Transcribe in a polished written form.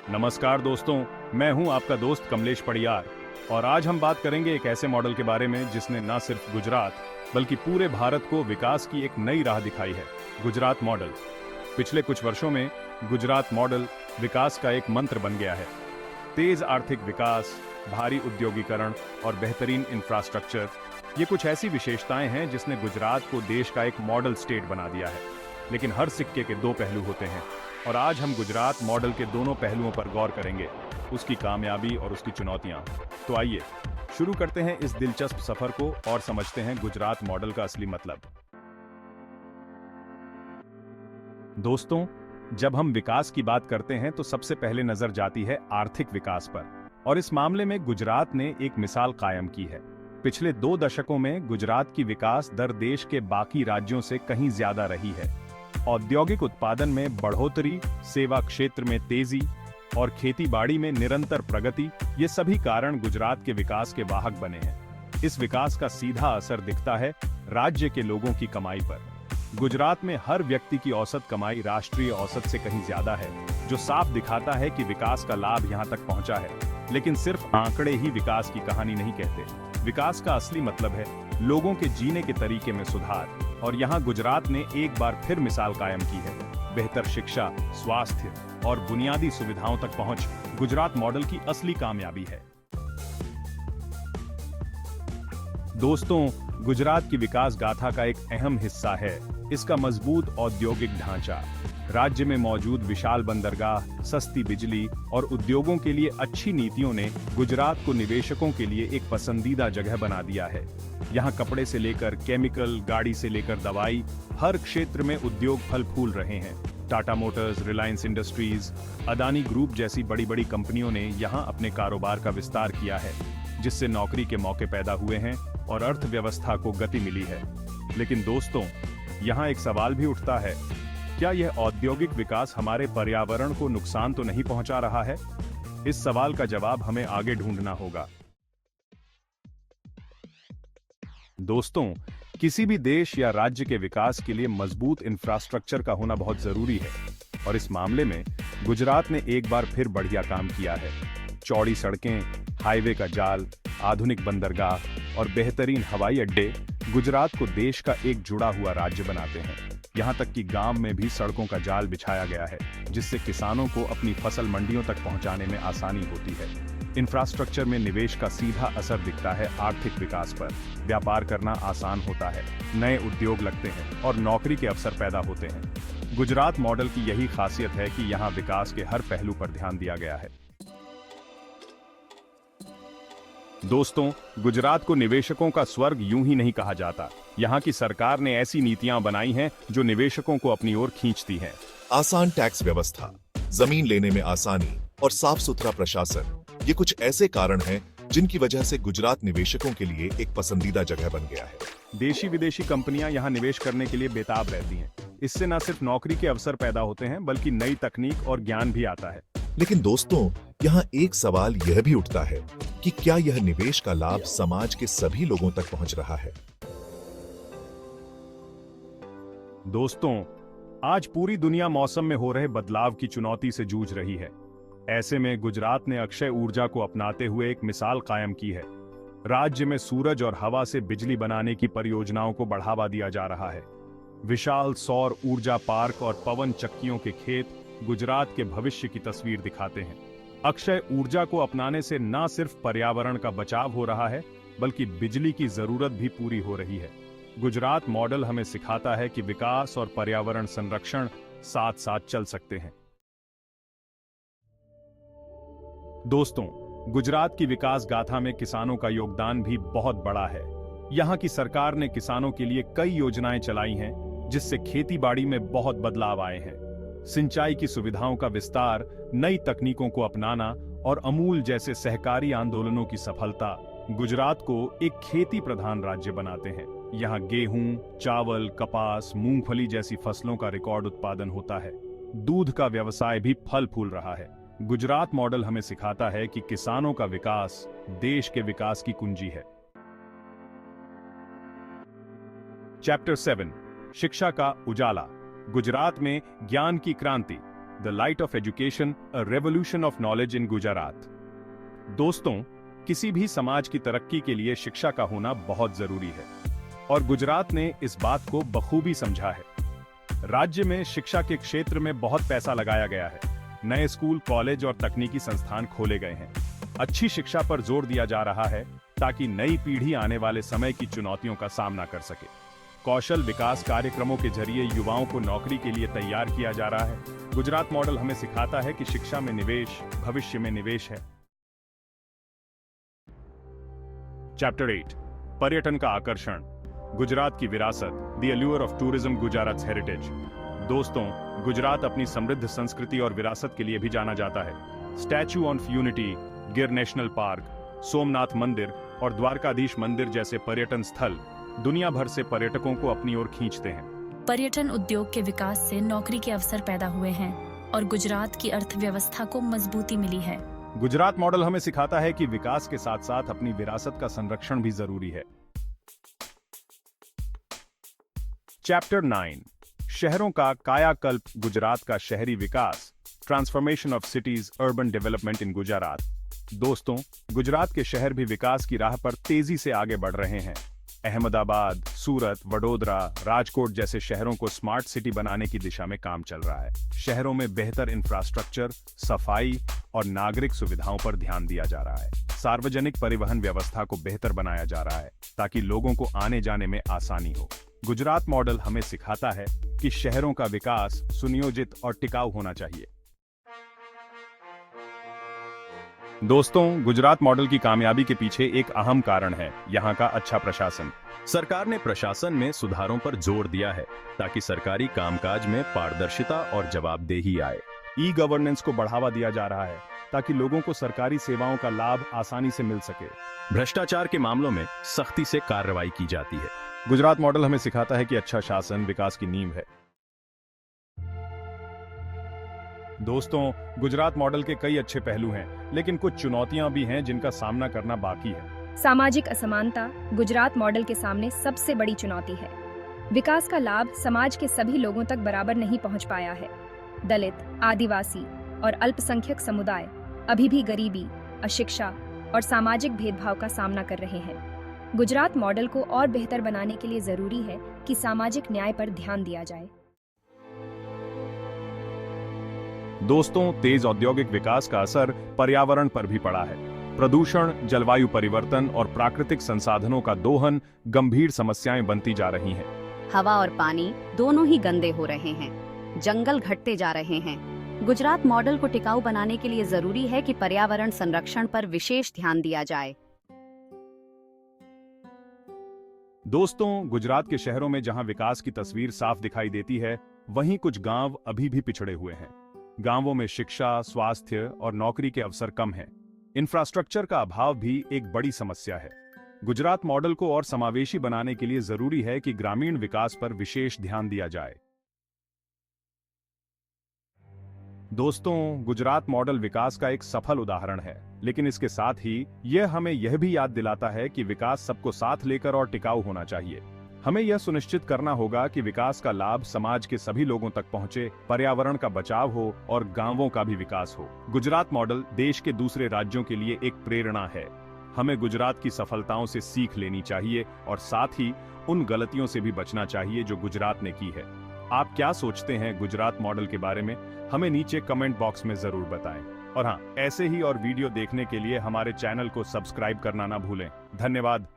नमस्कार दोस्तों, मैं हूं आपका दोस्त कमलेश पड़ियार और आज हम बात करेंगे एक ऐसे मॉडल के बारे में जिसने न सिर्फ गुजरात बल्कि पूरे भारत को विकास की एक नई राह दिखाई है। गुजरात मॉडल पिछले कुछ वर्षों में गुजरात मॉडल विकास का एक मंत्र बन गया है। तेज आर्थिक विकास, भारी उद्योगीकरण और बेहतरीन इंफ्रास्ट्रक्चर, ये कुछ ऐसी विशेषताएं हैं जिसने गुजरात को देश का एक मॉडल स्टेट बना दिया है। लेकिन हर सिक्के के दो पहलू होते हैं और आज हम गुजरात मॉडल के दोनों पहलुओं पर गौर करेंगे, उसकी कामयाबी और उसकी चुनौतियां। तो आइए शुरू करते हैं इस दिलचस्प सफर को और समझते हैं गुजरात मॉडल का असली मतलब। दोस्तों, जब हम विकास की बात करते हैं तो सबसे पहले नजर जाती है आर्थिक विकास पर, और इस मामले में गुजरात ने एक मिसाल कायम की है। पिछले 2 दशकों में गुजरात की विकास दर देश के बाकी राज्यों से कहीं ज्यादा रही है। औद्योगिक उत्पादन में बढ़ोतरी, सेवा क्षेत्र में तेजी और खेतीबाड़ी में निरंतर प्रगति, ये सभी कारण गुजरात के विकास के वाहक बने हैं। इस विकास का सीधा असर दिखता है राज्य के लोगों की कमाई पर। गुजरात में हर व्यक्ति की औसत कमाई राष्ट्रीय औसत से कहीं ज्यादा है, जो साफ दिखाता है कि विकास का लाभ यहां तक पहुंचा है। लेकिन सिर्फ आंकड़े ही विकास की कहानी नहीं कहते। विकास का असली मतलब है लोगों के जीने के तरीके में सुधार, और यहाँ गुजरात ने एक बार फिर मिसाल कायम की है। बेहतर शिक्षा, स्वास्थ्य और बुनियादी सुविधाओं तक पहुंच गुजरात मॉडल की असली कामयाबी है। दोस्तों, गुजरात की विकास गाथा का एक अहम हिस्सा है इसका मजबूत औद्योगिक ढांचा। राज्य में मौजूद विशाल बंदरगाह, सस्ती बिजली और उद्योगों के लिए अच्छी नीतियों ने गुजरात को निवेशकों के लिए एक पसंदीदा जगह बना दिया है। यहाँ कपड़े से लेकर केमिकल, गाड़ी से लेकर दवाई, हर क्षेत्र में उद्योग फल फूल रहे हैं। Tata Motors, Reliance industries, Adani group जैसी बड़ी बड़ी कंपनियों ने यहाँ अपने कारोबार का विस्तार किया है, जिससे नौकरी के मौके पैदा हुए हैं और अर्थव्यवस्था को गति मिली है। लेकिन दोस्तों, यहाँ एक सवाल भी उठता है, क्या यह औद्योगिक विकास हमारे पर्यावरण को नुकसान तो नहीं पहुंचा रहा है? इस सवाल का जवाब हमें आगे ढूंढना होगा। दोस्तों, किसी भी देश या राज्य के विकास के लिए मजबूत इंफ्रास्ट्रक्चर का होना बहुत जरूरी है, और इस मामले में गुजरात ने एक बार फिर बढ़िया काम किया है। चौड़ी सड़कें, हाईवे का जाल, आधुनिक बंदरगाह और बेहतरीन हवाई अड्डे गुजरात को देश का एक जुड़ा हुआ राज्य बनाते हैं। यहाँ तक कि गांव में भी सड़कों का जाल बिछाया गया है, जिससे किसानों को अपनी फसल मंडियों तक पहुंचाने में आसानी होती है। इंफ्रास्ट्रक्चर में निवेश का सीधा असर दिखता है आर्थिक विकास पर। व्यापार करना आसान होता है, नए उद्योग लगते हैं और नौकरी के अवसर पैदा होते हैं। गुजरात मॉडल की यही खासियत है कि यहाँ विकास के हर पहलू पर ध्यान दिया गया है। दोस्तों, गुजरात को निवेशकों का स्वर्ग यूं ही नहीं कहा जाता। यहाँ की सरकार ने ऐसी नीतियां बनाई हैं जो निवेशकों को अपनी ओर खींचती हैं। आसान टैक्स व्यवस्था, जमीन लेने में आसानी और साफ सुथरा प्रशासन, ये कुछ ऐसे कारण हैं जिनकी वजह से गुजरात निवेशकों के लिए एक पसंदीदा जगह बन गया है। देशी विदेशी कंपनियां यहाँ निवेश करने के लिए बेताब रहती हैं। इससे न सिर्फ नौकरी के अवसर पैदा होते हैं, बल्कि नई तकनीक और ज्ञान भी आता है। लेकिन दोस्तों, यहाँ एक सवाल यह भी उठता है कि क्या यह निवेश का लाभ समाज के सभी लोगों तक पहुंच रहा है? दोस्तों, आज पूरी दुनिया मौसम में हो रहे बदलाव की चुनौती से जूझ रही है। ऐसे में गुजरात ने अक्षय ऊर्जा को अपनाते हुए एक मिसाल कायम की है। राज्य में सूरज और हवा से बिजली बनाने की परियोजनाओं को बढ़ावा दिया जा रहा है। विशाल सौर ऊर्जा पार्क और पवन चक्कियों के खेत गुजरात के भविष्य की तस्वीर दिखाते हैं। अक्षय ऊर्जा को अपनाने से न सिर्फ पर्यावरण का बचाव हो रहा है, बल्कि बिजली की जरूरत भी पूरी हो रही है। गुजरात मॉडल हमें सिखाता है कि विकास और पर्यावरण संरक्षण साथ साथ चल सकते हैं। दोस्तों, गुजरात की विकास गाथा में किसानों का योगदान भी बहुत बड़ा है। यहाँ की सरकार ने किसानों के लिए कई योजनाएं चलाई हैं, जिससे खेतीबाड़ी में बहुत बदलाव आए हैं। सिंचाई की सुविधाओं का विस्तार, नई तकनीकों को अपनाना और अमूल जैसे सहकारी आंदोलनों की सफलता गुजरात को एक खेती प्रधान राज्य बनाते हैं। यहाँ गेहूं, चावल, कपास, मूंगफली जैसी फसलों का रिकॉर्ड उत्पादन होता है। दूध का व्यवसाय भी फल फूल रहा है। गुजरात मॉडल हमें सिखाता है कि किसानों का विकास देश के विकास की कुंजी है। चैप्टर 7, शिक्षा का उजाला। गुजरात में ज्ञान की क्रांति। The light of education, a revolution of knowledge in Gujarat. दोस्तों, किसी भी समाज की तरक्की के लिए शिक्षा का होना बहुत जरूरी है और गुजरात ने इस बात को बखूबी समझा है। राज्य में शिक्षा के क्षेत्र में बहुत पैसा लगाया गया है। नए स्कूल, कॉलेज और तकनीकी संस्थान खोले गए हैं। अच्छी शिक्षा पर जोर दिया जा रहा है ताकि नई पीढ़ी आने वाले समय की चुनौतियों का सामना कर सके। कौशल विकास कार्यक्रमों के जरिए युवाओं को नौकरी के लिए तैयार किया जा रहा है। गुजरात मॉडल हमें सिखाता है कि शिक्षा में निवेश भविष्य में निवेश है। चैप्टर 8, पर्यटन का आकर्षण, गुजरात की विरासत, the allure of tourism, Gujarat heritage. दोस्तों, गुजरात अपनी समृद्ध संस्कृति और विरासत के लिए भी जाना जाता है। स्टैच्यू ऑफ यूनिटी, गिर नेशनल पार्क, सोमनाथ मंदिर और द्वारकाधीश मंदिर जैसे पर्यटन स्थल दुनिया भर से पर्यटकों को अपनी ओर खींचते हैं। पर्यटन उद्योग के विकास से नौकरी के अवसर पैदा हुए हैं और गुजरात की अर्थव्यवस्था को मजबूती मिली है। गुजरात मॉडल हमें सिखाता है कि विकास के साथ साथ अपनी विरासत का संरक्षण भी जरूरी है। चैप्टर 9, शहरों का कायाकल्प, गुजरात का शहरी विकास, transformation of cities, urban development in Gujarat. दोस्तों, गुजरात के शहर भी विकास की राह पर तेजी से आगे बढ़ रहे हैं। अहमदाबाद, सूरत, वडोदरा, राजकोट जैसे शहरों को स्मार्ट सिटी बनाने की दिशा में काम चल रहा है। शहरों में बेहतर इंफ्रास्ट्रक्चर, सफाई और नागरिक सुविधाओं पर ध्यान दिया जा रहा है। सार्वजनिक परिवहन व्यवस्था को बेहतर बनाया जा रहा है ताकि लोगों को आने जाने में आसानी हो। गुजरात मॉडल हमें सिखाता है कि शहरों का विकास सुनियोजित और टिकाऊ होना चाहिए। दोस्तों, गुजरात मॉडल की कामयाबी के पीछे एक अहम कारण है यहाँ का अच्छा प्रशासन। सरकार ने प्रशासन में सुधारों पर जोर दिया है ताकि सरकारी कामकाज में पारदर्शिता और जवाबदेही आए। ई गवर्नेंस को बढ़ावा दिया जा रहा है ताकि लोगों को सरकारी सेवाओं का लाभ आसानी से मिल सके। भ्रष्टाचार के मामलों में सख्ती से कार्रवाई की जाती है। गुजरात मॉडल हमें सिखाता है कि अच्छा शासन विकास की नींव है। दोस्तों, गुजरात मॉडल के कई अच्छे पहलू हैं, लेकिन कुछ चुनौतियां भी हैं जिनका सामना करना बाकी है। सामाजिक असमानता गुजरात मॉडल के सामने सबसे बड़ी चुनौती है। विकास का लाभ समाज के सभी लोगों तक बराबर नहीं पहुंच पाया है। दलित, आदिवासी और अल्पसंख्यक समुदाय अभी भी गरीबी, अशिक्षा और सामाजिक भेदभाव का सामना कर रहे हैं। गुजरात मॉडल को और बेहतर बनाने के लिए जरूरी है कि सामाजिक न्याय पर ध्यान दिया जाए। दोस्तों, तेज औद्योगिक विकास का असर पर्यावरण पर भी पड़ा है। प्रदूषण, जलवायु परिवर्तन और प्राकृतिक संसाधनों का दोहन गंभीर समस्याएं बनती जा रही हैं। हवा और पानी दोनों ही गंदे हो रहे हैं। जंगल घटते जा रहे हैं। गुजरात मॉडल को टिकाऊ बनाने के लिए जरूरी है कि पर्यावरण संरक्षण पर विशेष ध्यान दिया जाए। दोस्तों, गुजरात के शहरों में जहां विकास की तस्वीर साफ दिखाई देती है, वहीं कुछ गांव अभी भी पिछड़े हुए हैं। गांवों में शिक्षा, स्वास्थ्य और नौकरी के अवसर कम हैं। इंफ्रास्ट्रक्चर का अभाव भी एक बड़ी समस्या है। गुजरात मॉडल को और समावेशी बनाने के लिए जरूरी है कि ग्रामीण विकास पर विशेष ध्यान दिया जाए। दोस्तों, गुजरात मॉडल विकास का एक सफल उदाहरण है, लेकिन इसके साथ ही यह हमें यह भी याद दिलाता है कि विकास सबको साथ लेकर और टिकाऊ होना चाहिए। हमें यह सुनिश्चित करना होगा कि विकास का लाभ समाज के सभी लोगों तक पहुंचे, पर्यावरण का बचाव हो और गांवों का भी विकास हो। गुजरात मॉडल देश के दूसरे राज्यों के लिए एक प्रेरणा है। हमें गुजरात की सफलताओं से सीख लेनी चाहिए और साथ ही उन गलतियों से भी बचना चाहिए जो गुजरात ने की है। आप क्या सोचते हैं गुजरात मॉडल के बारे में? हमें नीचे कमेंट बॉक्स में जरूर बताएं। और हाँ, ऐसे ही और वीडियो देखने के लिए हमारे चैनल को सब्सक्राइब करना ना भूलें। धन्यवाद।